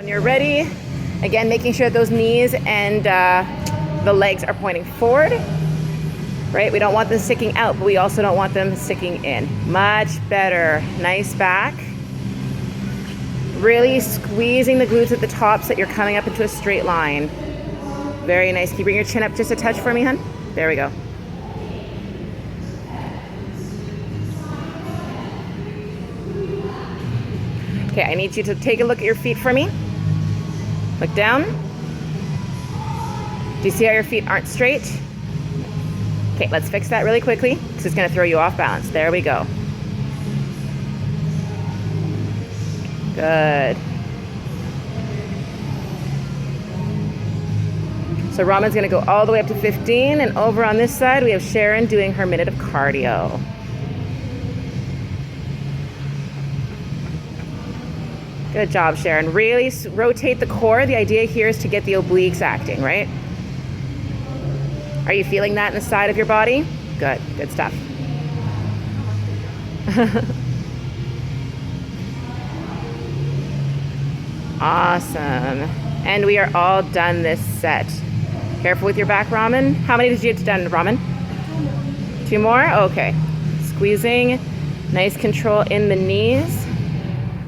When you're ready, again, making sure those knees and the legs are pointing forward, right? We don't want them sticking out, but we also don't want them sticking in. Much better. Nice back. Really squeezing the glutes at the top so that you're coming up into a straight line. Very nice. Can you bring your chin up just a touch for me, hun? There we go. Okay, I need you to take a look at your feet for me. Look down. Do you see how your feet aren't straight? Okay, let's fix that really quickly because it's going to throw you off balance. There we go. Good. So Raman's going to go all the way up to 15, and over on this side we have Sharon doing her minute of cardio. Good job, Sharon. Really rotate the core. The idea here is to get the obliques acting, right? Are you feeling that in the side of your body? Good, good stuff. Awesome. And we are all done this set. Careful with your back, Raman. How many did you get done, Raman? 2 more? Okay. Squeezing. Nice control in the knees.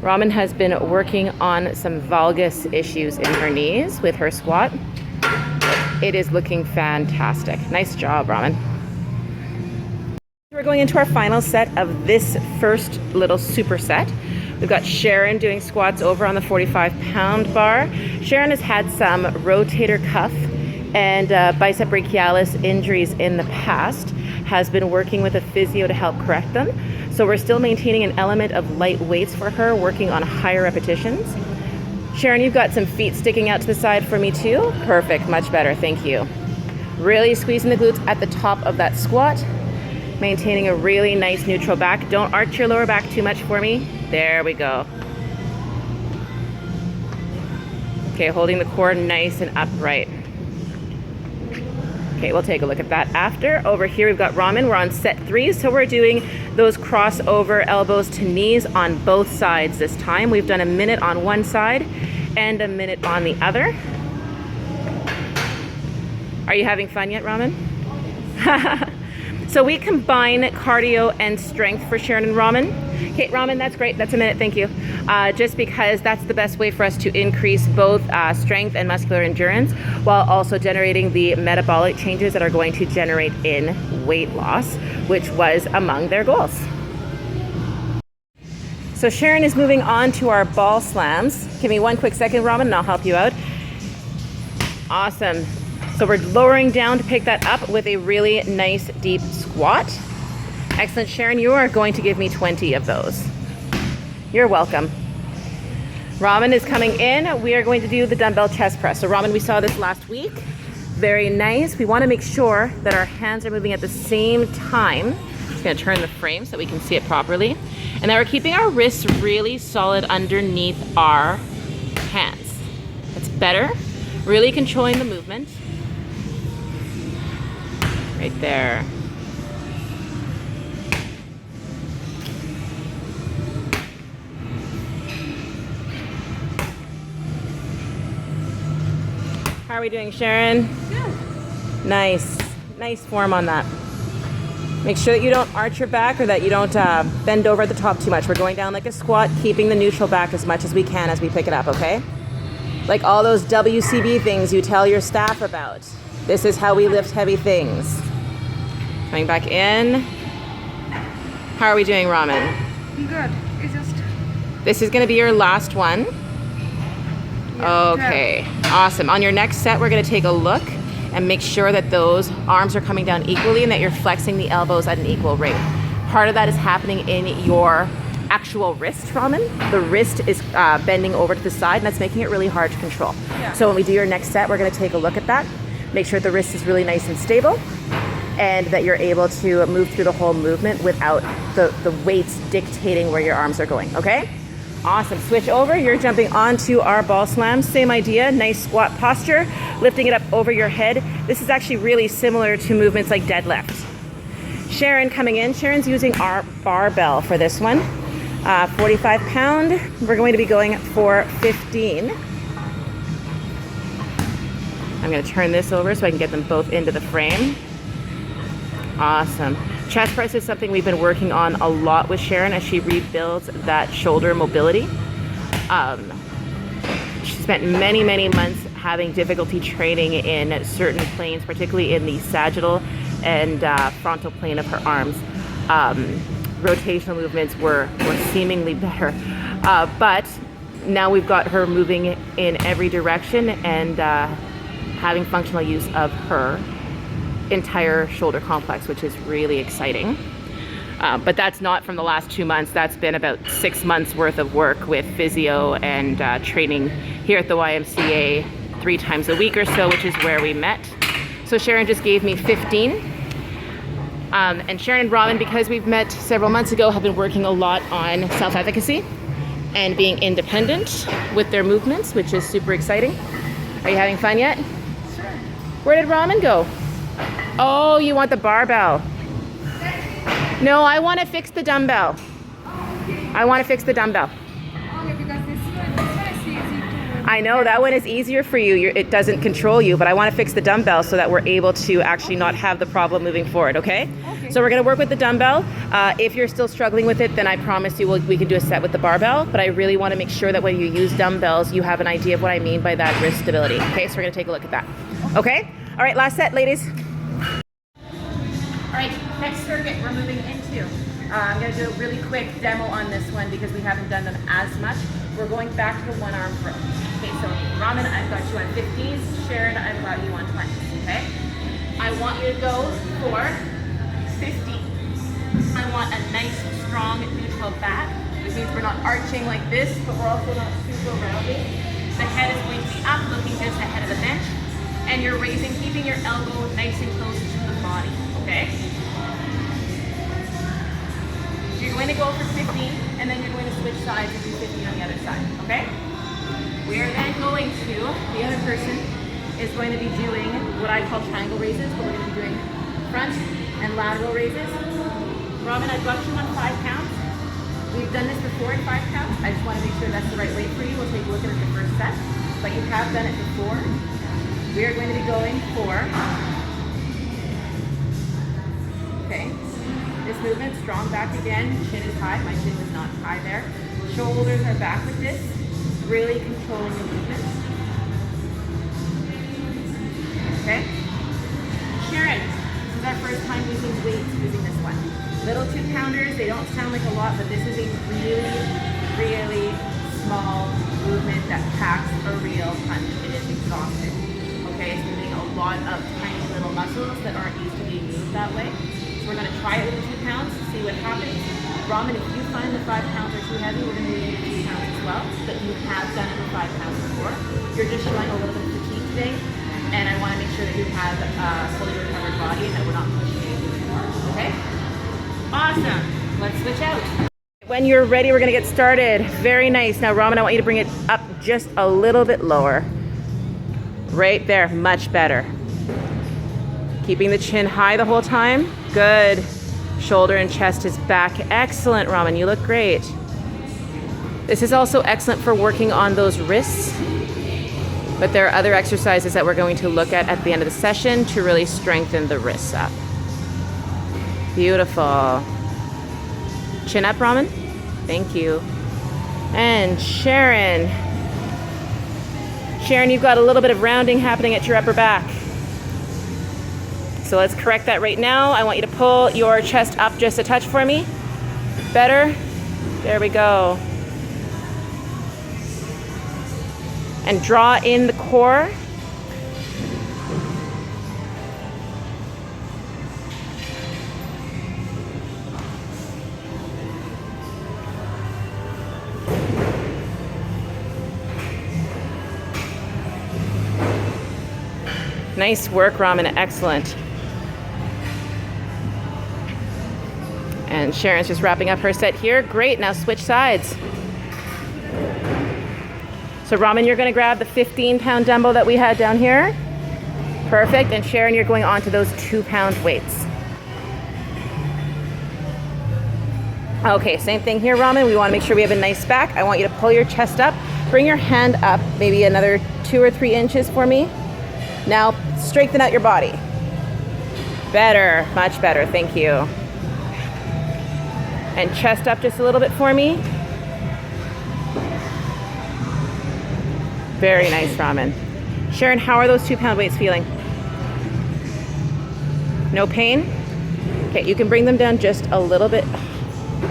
Raman has been working on some valgus issues in her knees with her squat. It is looking fantastic. Nice job, Raman. We're going into our final set of this first little superset. We've got Sharon doing squats over on the 45-pound bar. Sharon has had some rotator cuff and bicep brachialis injuries in the past, has been working with a physio to help correct them. So we're still maintaining an element of light weights for her, working on higher repetitions. Sharon, you've got some feet sticking out to the side for me too. Perfect, much better, thank you. Really squeezing the glutes at the top of that squat, maintaining a really nice neutral back. Don't arch your lower back too much for me. There we go. Okay, holding the core nice and upright. Okay, we'll take a look at that after. Over here we've got Raman. We're on set 3, so we're doing those crossover elbows to knees on both sides this time. We've done a minute on one side and a minute on the other. Are you having fun yet, Raman? So we combine cardio and strength for Sharon and Raman. Okay, Raman, that's great. That's a minute, thank you. Just because that's the best way for us to increase both strength and muscular endurance while also generating the metabolic changes that are going to generate in weight loss, which was among their goals. So Sharon is moving on to our ball slams. Give me one quick second, Raman, and I'll help you out. Awesome. So we're lowering down to pick that up with a really nice deep squat. Excellent, Sharon. You are going to give me 20 of those. You're welcome. Raman is coming in. We are going to do the dumbbell chest press. So Raman, we saw this last week. Very nice. We want to make sure that our hands are moving at the same time. Just going to turn the frame so we can see it properly. And that we're keeping our wrists really solid underneath our hands. That's better. Really controlling the movement. Right there. How are we doing, Sharon? Good. Nice. Nice form on that. Make sure that you don't arch your back or that you don't bend over at the top too much. We're going down like a squat, keeping the neutral back as much as we can as we pick it up, okay? Like all those WCB things you tell your staff about. This is how we lift heavy things. Coming back in. How are we doing, Raman? Good. It's just... This is going to be your last one. Yeah, okay, awesome. On your next set, we're going to take a look and make sure that those arms are coming down equally and that you're flexing the elbows at an equal rate. Part of that is happening in your actual wrist, Raman. The wrist is bending over to the side, and that's making it really hard to control. Yeah. So when we do your next set, we're going to take a look at that. Make sure the wrist is really nice and stable, and that you're able to move through the whole movement without the weights dictating where your arms are going, okay? Awesome, switch over. You're jumping onto our ball slams. Same idea, nice squat posture, lifting it up over your head. This is actually really similar to movements like deadlift. Sharon coming in. Sharon's using our barbell for this one. 45 pound. We're going to be going for 15. I'm gonna turn this over so I can get them both into the frame. Awesome. Chest press is something we've been working on a lot with Sharon as she rebuilds that shoulder mobility. She spent many, many months having difficulty training in certain planes, particularly in the sagittal and frontal plane of her arms. Rotational movements were seemingly better. But now we've got her moving in every direction and having functional use of her entire shoulder complex, which is really exciting. But that's not from the last 2 months. That's been about 6 months worth of work with physio and training here at the YMCA 3 times a week or so, which is where we met. So Sharon just gave me 15. And Sharon and Robin, because we've met several months ago, have been working a lot on self-efficacy and being independent with their movements, which is super exciting. Are you having fun yet? Sure. Where did Ramen go? Oh, you want the barbell. No, I want to fix the dumbbell. I want to fix the dumbbell. Okay, because this one is easy to... I know, that one is easier for you. It doesn't control you, but I want to fix the dumbbell so that we're able to actually not have the problem moving forward, okay? So we're going to work with the dumbbell. If you're still struggling with it, then I promise you we can do a set with the barbell, but I really want to make sure that when you use dumbbells, you have an idea of what I mean by that wrist stability. Okay, so we're going to take a look at that. Okay? All right, last set, ladies. All right, next circuit we're moving into. I'm going to do a really quick demo on this one because we haven't done them as much. We're going back to the one arm row. Okay, so Ramen, I've got you on 15s. Sharon, I've got you on 20s, okay? I want you to go for 15. I want a nice, strong, neutral back, which means we're not arching like this, but we're also not super rounding. The head is going to be up, looking just ahead of the bench, and you're raising, keeping your elbow nice and close to the body, okay? You're going to go for 15, and then you're going to switch sides and do 15 on the other side, okay? We are then going to, the other person is going to be doing what I call triangle raises, but we're going to be doing front and lateral raises. Robin, I've got you on 5 counts. We've done this before in 5 counts. I just want to make sure that's the right weight for you. We'll take a look at it the first set, but you have done it before. We are going to be going for, okay, this movement, strong back again, chin is high, my chin was not high there. Shoulders are back with this, really controlling the movement. Okay? Sharon, this is our first time using weights using this one. Little 2-pounders, they don't sound like a lot, but this is a really, really small movement that packs a real punch. It is exhausting. Okay, it's moving a lot of tiny little muscles that aren't used to being moved that way. So we're going to try it with the 2 pounds, see what happens. Ramen, if you find the 5 pounds are too heavy, we're going to do 2 pounds as well. But you have done it with 5 pounds before. You're just showing a little bit of fatigue today, and I want to make sure that you have a fully recovered body and that we're not pushing anything too hard. Okay? Awesome. Let's switch out. When you're ready, we're going to get started. Very nice. Now, Ramen, I want you to bring it up just a little bit lower. Right there. Much better. Keeping the chin high the whole time. Good. Shoulder and chest is back. Excellent, Ramen. You look great. This is also excellent for working on those wrists. But there are other exercises that we're going to look at the end of the session to really strengthen the wrists up. Beautiful. Chin up, Ramen. Thank you. And Sharon. Sharon, you've got a little bit of rounding happening at your upper back. So let's correct that right now. I want you to pull your chest up just a touch for me. Better. There we go. And draw in the core. Nice work, Ramen. Excellent. And Sharon's just wrapping up her set here. Great. Now switch sides. So Ramen, you're going to grab the 15-pound dumbbell that we had down here. Perfect. And Sharon, you're going on to those 2-pound weights. Okay, same thing here, Ramen. We want to make sure we have a nice back. I want you to pull your chest up. Bring your hand up maybe another 2 or 3 inches for me. Now strengthen out your body. Better, much better, thank you. And chest up just a little bit for me. Very nice, Raman. Sharon, how are those 2-pound weights feeling? No pain? Okay, you can bring them down just a little bit.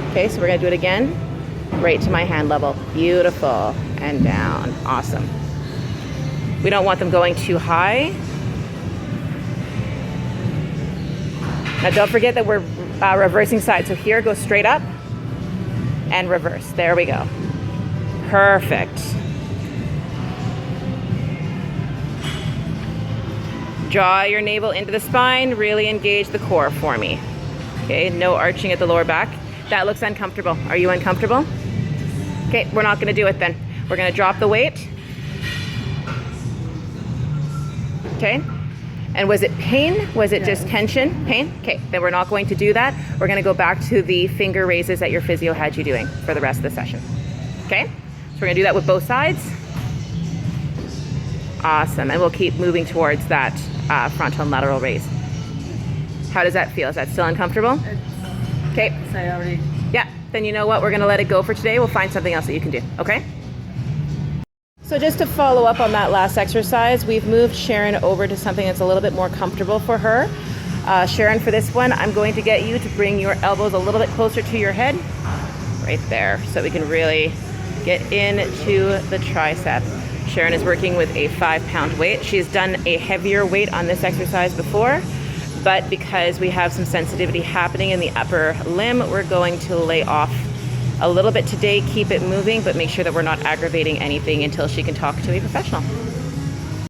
Okay, so we're gonna do it again. Right to my hand level. Beautiful. And down. Awesome. We don't want them going too high. Now don't forget that we're reversing sides. So here, go straight up and reverse. There we go. Perfect. Draw your navel into the spine. Really engage the core for me. Okay, no arching at the lower back. That looks uncomfortable. Are you uncomfortable? Okay, we're not gonna do it then. We're gonna drop the weight. Okay, and was it pain? Was it just tension? Pain? Okay, then we're not going to do that. We're gonna go back to the finger raises that your physio had you doing for the rest of the session. Okay, so we're gonna do that with both sides. Awesome, and we'll keep moving towards that frontal and lateral raise. How does that feel? Is that still uncomfortable? Okay. Yeah, then you know what? We're gonna let it go for today. We'll find something else that you can do, okay? So just to follow up on that last exercise, we've moved Sharon over to something that's a little bit more comfortable for her. Sharon, for this one, I'm going to get you to bring your elbows a little bit closer to your head, right there, so we can really get into the tricep. Sharon is working with a 5-pound weight. She's done a heavier weight on this exercise before, but because we have some sensitivity happening in the upper limb, we're going to lay off a little bit today, keep it moving, but make sure that we're not aggravating anything until she can talk to a professional.